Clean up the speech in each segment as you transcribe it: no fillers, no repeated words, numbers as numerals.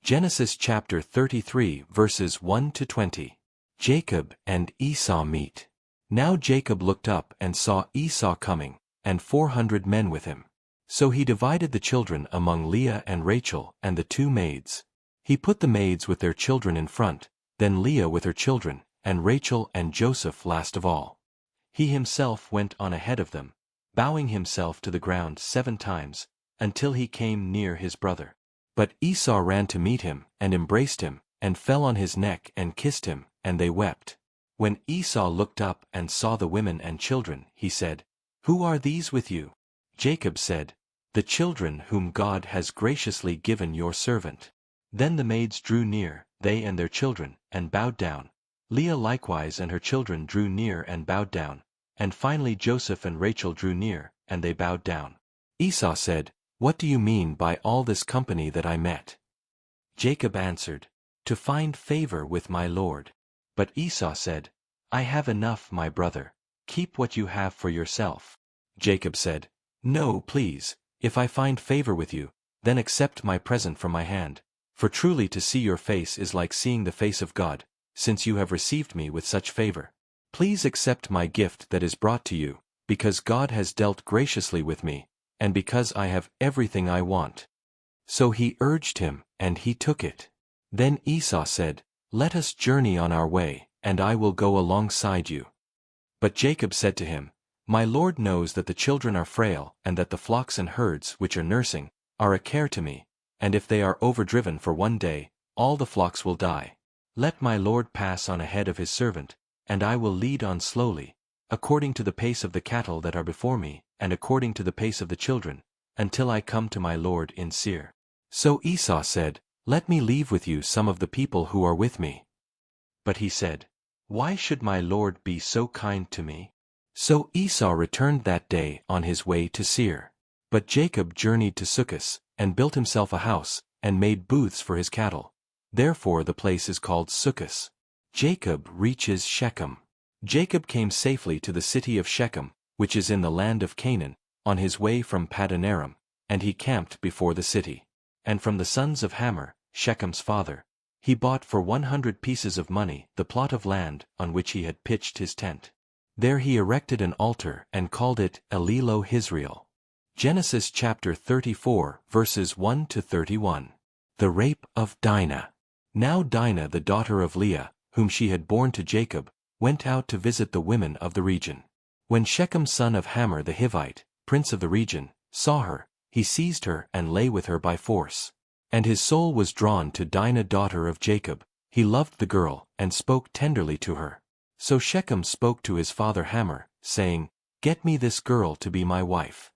Genesis chapter 33 verses 1 to 20. Jacob and Esau meet. Now Jacob looked up and saw Esau coming, and 400 men with him. So he divided the children among Leah and Rachel and the 2 maids. He put the maids with their children in front, then Leah with her children, and Rachel and Joseph last of all. He himself went on ahead of them, bowing himself to the ground 7 times, until he came near his brother. But Esau ran to meet him, and embraced him, and fell on his neck and kissed him, and they wept. When Esau looked up and saw the women and children, he said, "Who are these with you?" Jacob said, "The children whom God has graciously given your servant." Then the maids drew near, they and their children, and bowed down. Leah likewise and her children drew near and bowed down, and finally Joseph and Rachel drew near, and they bowed down. Esau said, "What do you mean by all this company that I met?" Jacob answered, "To find favor with my lord." But Esau said, "I have enough, my brother. Keep what you have for yourself." Jacob said, "No, please, if I find favor with you, then accept my present from my hand. For truly to see your face is like seeing the face of God, since you have received me with such favor. Please accept my gift that is brought to you, because God has dealt graciously with me, and because I have everything I want." So he urged him, and he took it. Then Esau said, "Let us journey on our way, and I will go alongside you." But Jacob said to him, "My Lord knows that the children are frail, and that the flocks and herds which are nursing are a care to me, and if they are overdriven for 1 day, all the flocks will die. Let my Lord pass on ahead of his servant, and I will lead on slowly, according to the pace of the cattle that are before me, and according to the pace of the children, until I come to my Lord in Seir." So Esau said, "Let me leave with you some of the people who are with me." But he said, "Why should my Lord be so kind to me?" So Esau returned that day on his way to Seir. But Jacob journeyed to Succos, and built himself a house, and made booths for his cattle. Therefore the place is called Succos. Jacob reaches Shechem. Jacob came safely to the city of Shechem, which is in the land of Canaan, on his way from Paddan Aram, and he camped before the city. And from the sons of Hamor, Shechem's father, he bought for 100 pieces of money the plot of land on which he had pitched his tent. There he erected an altar and called it Elilo-Hizrael. Genesis chapter 34 verses 1 to 31. The rape of Dinah. Now Dinah the daughter of Leah, whom she had borne to Jacob, went out to visit the women of the region. When Shechem son of Hamor the Hivite, prince of the region, saw her, he seized her and lay with her by force. And his soul was drawn to Dinah daughter of Jacob. He loved the girl, and spoke tenderly to her. So Shechem spoke to his father Hamor, saying, "Get me this girl to be my wife."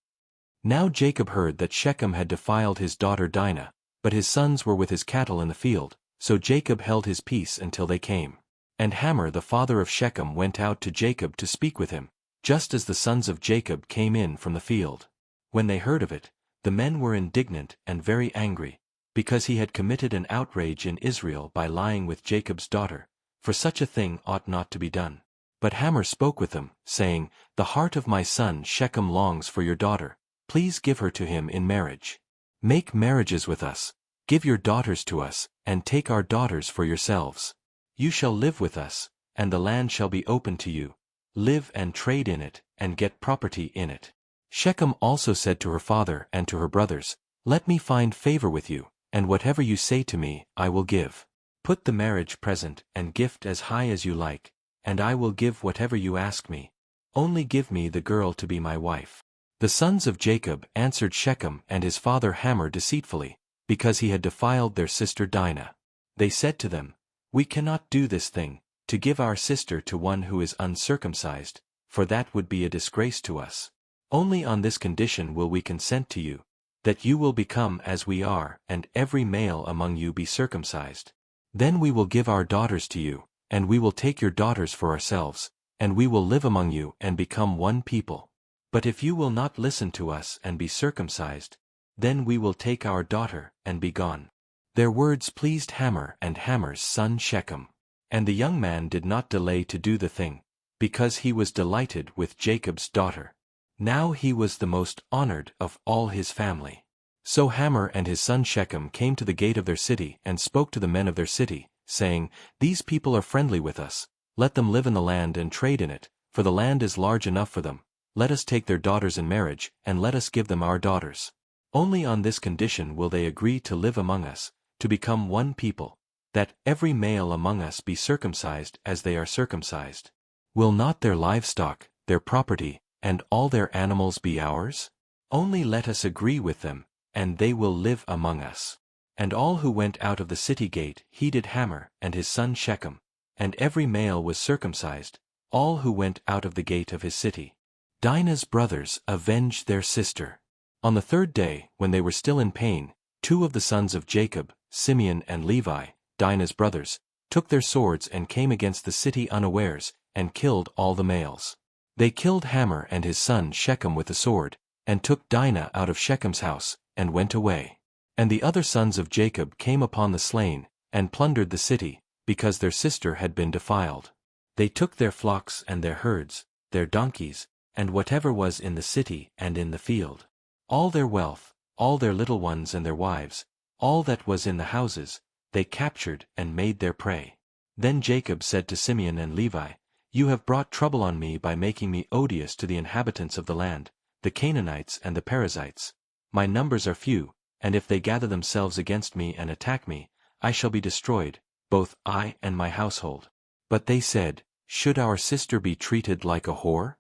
Now Jacob heard that Shechem had defiled his daughter Dinah, but his sons were with his cattle in the field, so Jacob held his peace until they came. And Hamor the father of Shechem went out to Jacob to speak with him, just as the sons of Jacob came in from the field. When they heard of it, the men were indignant and very angry, because he had committed an outrage in Israel by lying with Jacob's daughter, for such a thing ought not to be done. But Hamor spoke with them, saying, "The heart of my son Shechem longs for your daughter. Please give her to him in marriage. Make marriages with us, give your daughters to us, and take our daughters for yourselves. You shall live with us, and the land shall be open to you. Live and trade in it, and get property in it." Shechem also said to her father and to her brothers, "Let me find favor with you, and whatever you say to me, I will give. Put the marriage present and gift as high as you like, and I will give whatever you ask me. Only give me the girl to be my wife." The sons of Jacob answered Shechem and his father Hamor deceitfully, because he had defiled their sister Dinah. They said to them, "We cannot do this thing, to give our sister to one who is uncircumcised, for that would be a disgrace to us. Only on this condition will we consent to you, that you will become as we are, and every male among you be circumcised. Then we will give our daughters to you, and we will take your daughters for ourselves, and we will live among you and become one people. But if you will not listen to us and be circumcised, then we will take our daughter and be gone." Their words pleased Hamor and Hamor's son Shechem. And the young man did not delay to do the thing, because he was delighted with Jacob's daughter. Now he was the most honored of all his family. So Hamor and his son Shechem came to the gate of their city and spoke to the men of their city, saying, These people are friendly with us. Let them live in the land and trade in it, for the land is large enough for them. Let us take their daughters in marriage, and let us give them our daughters. Only on this condition will they agree to live among us, to become one people, that every male among us be circumcised as they are circumcised. Will not their livestock, their property, and all their animals be ours? Only let us agree with them, and they will live among us. And all who went out of the city gate heeded Hamor and his son Shechem, and every male was circumcised, all who went out of the gate of his city. Dinah's brothers avenged their sister. On the third day, when they were still in pain, 2 of the sons of Jacob, Simeon and Levi, Dinah's brothers, took their swords and came against the city unawares, and killed all the males. They killed Hamor and his son Shechem with the sword, and took Dinah out of Shechem's house, and went away. And the other sons of Jacob came upon the slain, and plundered the city, because their sister had been defiled. They took their flocks and their herds, their donkeys, and whatever was in the city and in the field. All their wealth, all their little ones and their wives, all that was in the houses, they captured and made their prey. Then Jacob said to Simeon and Levi, You have brought trouble on me by making me odious to the inhabitants of the land, the Canaanites and the Perizzites. My numbers are few, and if they gather themselves against me and attack me, I shall be destroyed, both I and my household. But they said, Should our sister be treated like a whore?